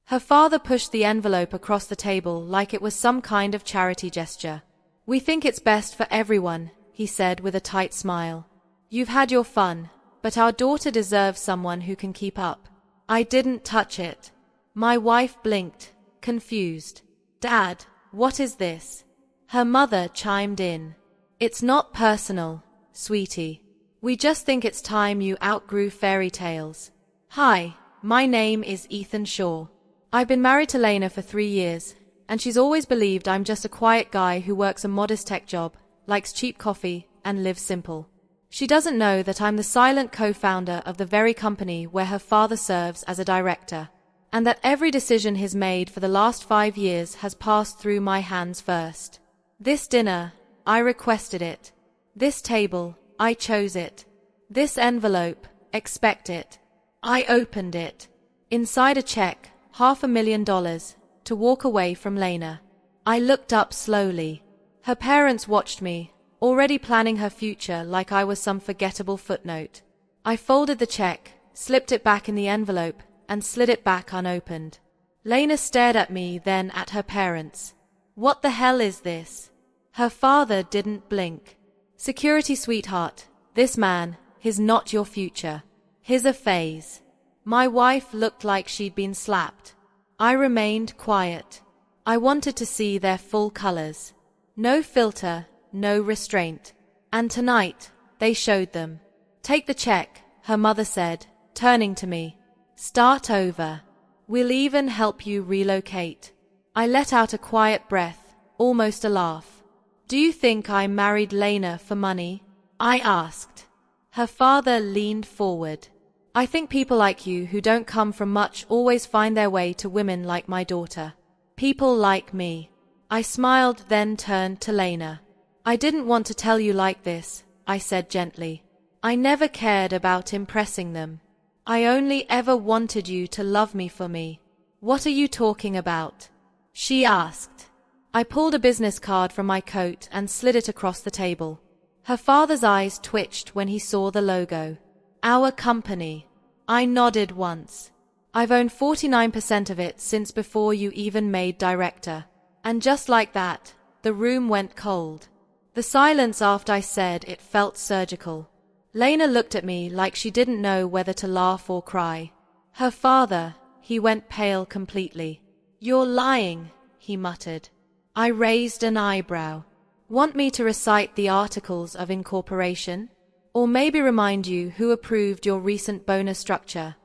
Her father pushed the envelope across the table like it was some kind of charity gesture. "We think it's best for everyone," he said with a tight smile. "You've had your fun, but our daughter deserves someone who can keep up." I didn't touch it. My wife blinked, confused. "Dad, what is this?" Her mother chimed in. "It's not personal, sweetie. We just think it's time you outgrew fairy tales." "Hi, my name is Ethan Shaw. I've been married to Lena for 3 years, and she's always believed I'm just a quiet guy who works a modest tech job, likes cheap coffee, and lives simple. She doesn't know that I'm the silent co-founder of the very company where her father serves as a director, and that every decision he's made for the last 5 years has passed through my hands first. This dinner, I requested it. This table, I chose it. This envelope, expect it. I opened it. Inside a check, $500,000, to walk away from Lena. I looked up slowly. Her parents watched me, already planning her future like I was some forgettable footnote. I folded the check, slipped it back in the envelope, and slid it back unopened. Lena stared at me, then at her parents. "What the hell is this?" Her father didn't blink. "Security, sweetheart. This man, he's not your future. He's a phase." My wife looked like she'd been slapped. I remained quiet. I wanted to see their full colors. No filter, no restraint. And tonight, they showed them. "Take the check," her mother said, turning to me. "Start over. We'll even help you relocate." I let out a quiet breath, almost a laugh. "Do you think I married Lena for money?" I asked. Her father leaned forward. "I think people like you who don't come from much always find their way to women like my daughter. People like me." I smiled, then turned to Lena. "I didn't want to tell you like this," I said gently. "I never cared about impressing them. I only ever wanted you to love me for me." "What are you talking about?" she asked. I pulled a business card from my coat and slid it across the table. Her father's eyes twitched when he saw the logo. "Our company." I nodded once. "I've owned 49% of it since before you even made director." And just like that, the room went cold. The silence after I said it felt surgical. Lena looked at me like she didn't know whether to laugh or cry. Her father, he went pale completely. "You're lying," he muttered. I raised an eyebrow. "Want me to recite the articles of incorporation? Or maybe remind you who approved your recent bonus structure?"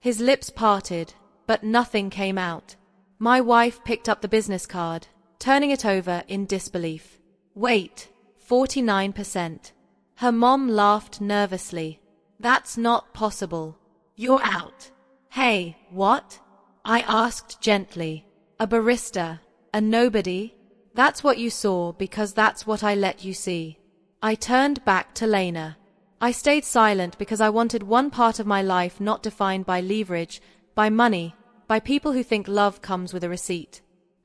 His lips parted, but nothing came out. My wife picked up the business card, turning it over in disbelief. "Wait, 49%. Her mom laughed nervously. "That's not possible. You're out." "Hey, what?" I asked gently. "A barista, a nobody? That's what you saw because that's what I let you see." I turned back to Lena. I stayed silent because I wanted one part of my life not defined by leverage, by money, by people who think love comes with a receipt.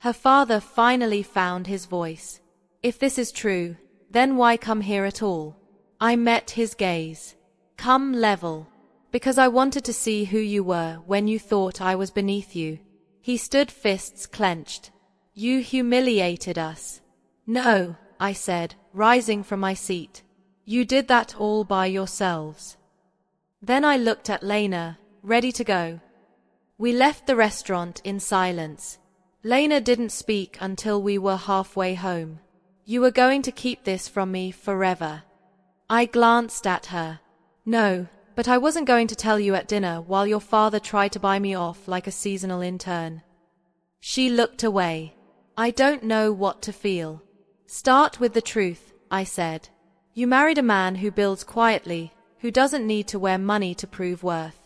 Her father finally found his voice. "If this is true, then why come here at all?" I met his gaze. "Come level. Because I wanted to see who you were when you thought I was beneath you." He stood, fists clenched. "You humiliated us." "No," I said, rising from my seat. "You did that all by yourselves." Then I looked at Lena, ready to go. We left the restaurant in silence. Lena didn't speak until we were halfway home. "You were going to keep this from me forever." I glanced at her. "No, but I wasn't going to tell you at dinner while your father tried to buy me off like a seasonal intern." She looked away. "I don't know what to feel." "Start with the truth," I said. "You married a man who builds quietly, who doesn't need to wear money to prove worth."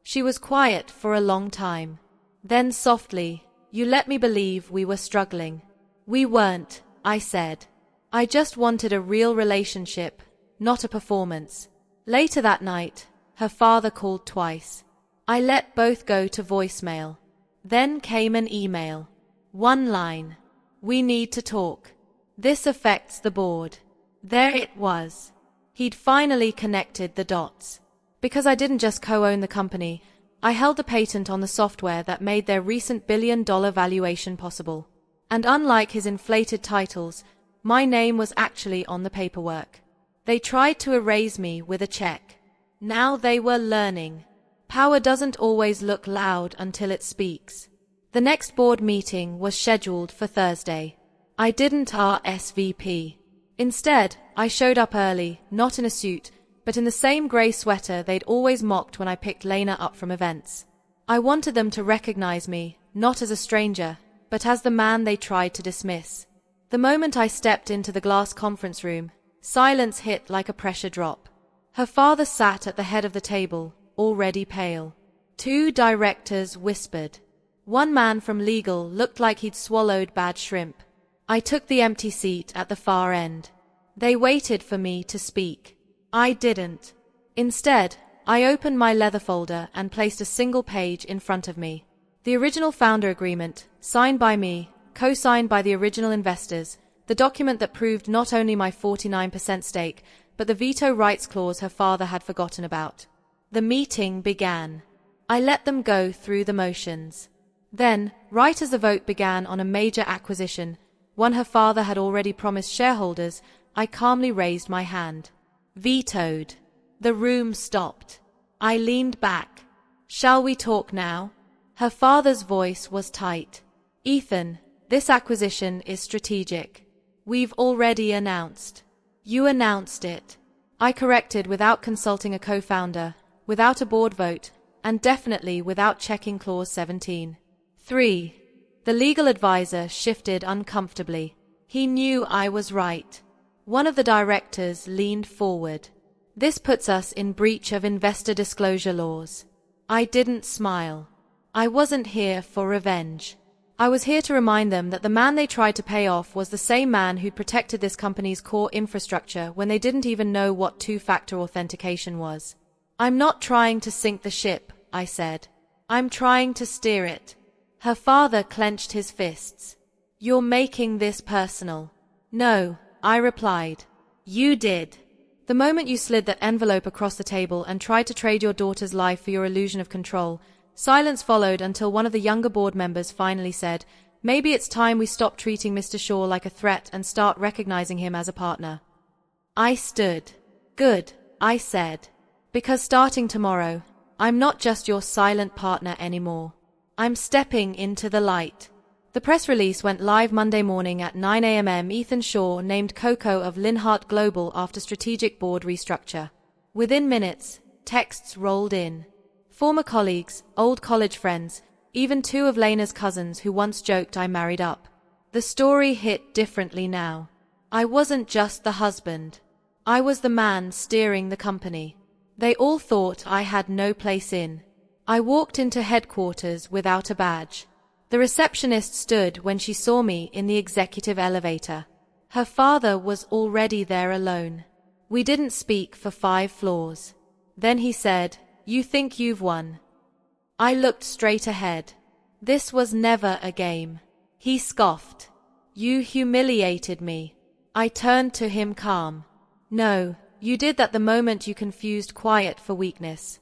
She was quiet for a long time. Then softly, "You let me believe we were struggling." "We weren't," I said. "I just wanted a real relationship, not a performance." Later that night, her father called twice. I let both go to voicemail. Then came an email. One line. "We need to talk. This affects the board." There it was. He'd finally connected the dots. Because I didn't just co-own the company, I held the patent on the software that made their recent billion-dollar valuation possible. And unlike his inflated titles, my name was actually on the paperwork. They tried to erase me with a check. Now they were learning. Power doesn't always look loud until it speaks. The next board meeting was scheduled for Thursday. I didn't RSVP. Instead, I showed up early, not in a suit, but in the same grey sweater they'd always mocked when I picked Lena up from events. I wanted them to recognize me, not as a stranger, but as the man they tried to dismiss. The moment I stepped into the glass conference room, silence hit like a pressure drop. Her father sat at the head of the table, already pale. Two directors whispered. One man from legal looked like he'd swallowed bad shrimp. I took the empty seat at the far end. They waited for me to speak. I didn't. Instead, I opened my leather folder and placed a single page in front of me. The original founder agreement, signed by me, co-signed by the original investors, the document that proved not only my 49% stake, but the veto rights clause her father had forgotten about. The meeting began. I let them go through the motions. Then, right as the vote began on a major acquisition, one her father had already promised shareholders, I calmly raised my hand. Vetoed. The room stopped. I leaned back. Shall we talk now? Her father's voice was tight. Ethan, this acquisition is strategic. We've already announced. You announced it. I corrected without consulting a co-founder, without a board vote, and definitely without checking clause 17. 3. The legal advisor shifted uncomfortably. He knew I was right. One of the directors leaned forward. This puts us in breach of investor disclosure laws. I didn't smile. I wasn't here for revenge. I was here to remind them that the man they tried to pay off was the same man who'd protected this company's core infrastructure when they didn't even know what two-factor authentication was. I'm not trying to sink the ship, I said. I'm trying to steer it. Her father clenched his fists. You're making this personal. No, I replied. You did. The moment you slid that envelope across the table and tried to trade your daughter's life for your illusion of control, silence followed until one of the younger board members finally said, maybe it's time we stop treating Mr. Shaw like a threat and start recognizing him as a partner. I stood. Good, I said. Because starting tomorrow, I'm not just your silent partner anymore. I'm stepping into the light. The press release went live Monday morning at 9 a.m. Ethan Shaw named Coco of Linhart Global after strategic board restructure. Within minutes, texts rolled in. Former colleagues, old college friends, even two of Lena's cousins who once joked I married up. The story hit differently now. I wasn't just the husband. I was the man steering the company. They all thought I had no place in. I walked into headquarters without a badge. The receptionist stood when she saw me in the executive elevator. Her father was already there alone. We didn't speak for 5 floors. Then he said, "You think you've won?" I looked straight ahead. This was never a game. He scoffed. "You humiliated me." I turned to him calm. "No, you did that the moment you confused quiet for weakness."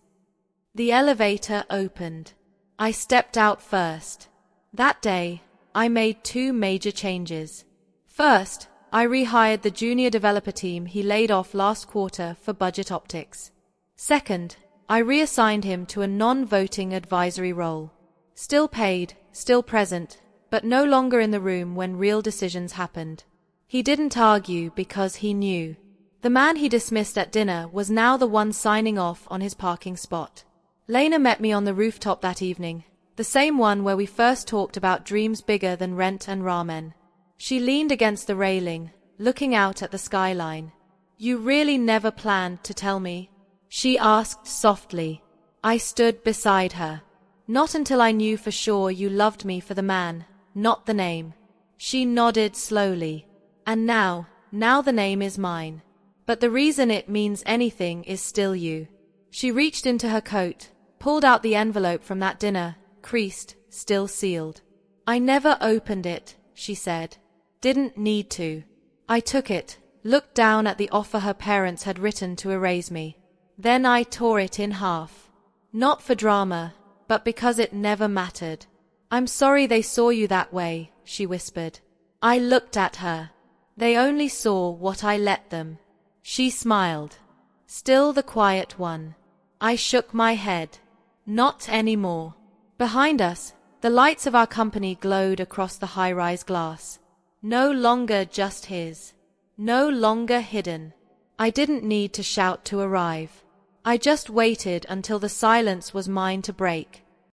The elevator opened. I stepped out first. That day, I made 2 major changes. First, I rehired the junior developer team he laid off last quarter for budget optics. Second, I reassigned him to a non-voting advisory role. Still paid, still present, but no longer in the room when real decisions happened. He didn't argue because he knew. The man he dismissed at dinner was now the one signing off on his parking spot. Lena met me on the rooftop that evening, the same one where we first talked about dreams bigger than rent and ramen. She leaned against the railing, looking out at the skyline. "You really never planned to tell me?" she asked softly. I stood beside her. "Not until I knew for sure you loved me for the man, not the name." She nodded slowly. "And now the name is mine. But the reason it means anything is still you." She reached into her coat, pulled out the envelope from that dinner, creased, still sealed. "I never opened it," she said. "Didn't need to." I took it, looked down at the offer her parents had written to erase me. Then I tore it in half. Not for drama, but because it never mattered. I'm sorry they saw you that way, she whispered. I looked at her. They only saw what I let them. She smiled. Still the quiet one. I shook my head. Not anymore. Behind us, the lights of our company glowed across the high-rise glass. No longer just his. No longer hidden. I didn't need to shout to arrive. I just waited until the silence was mine to break.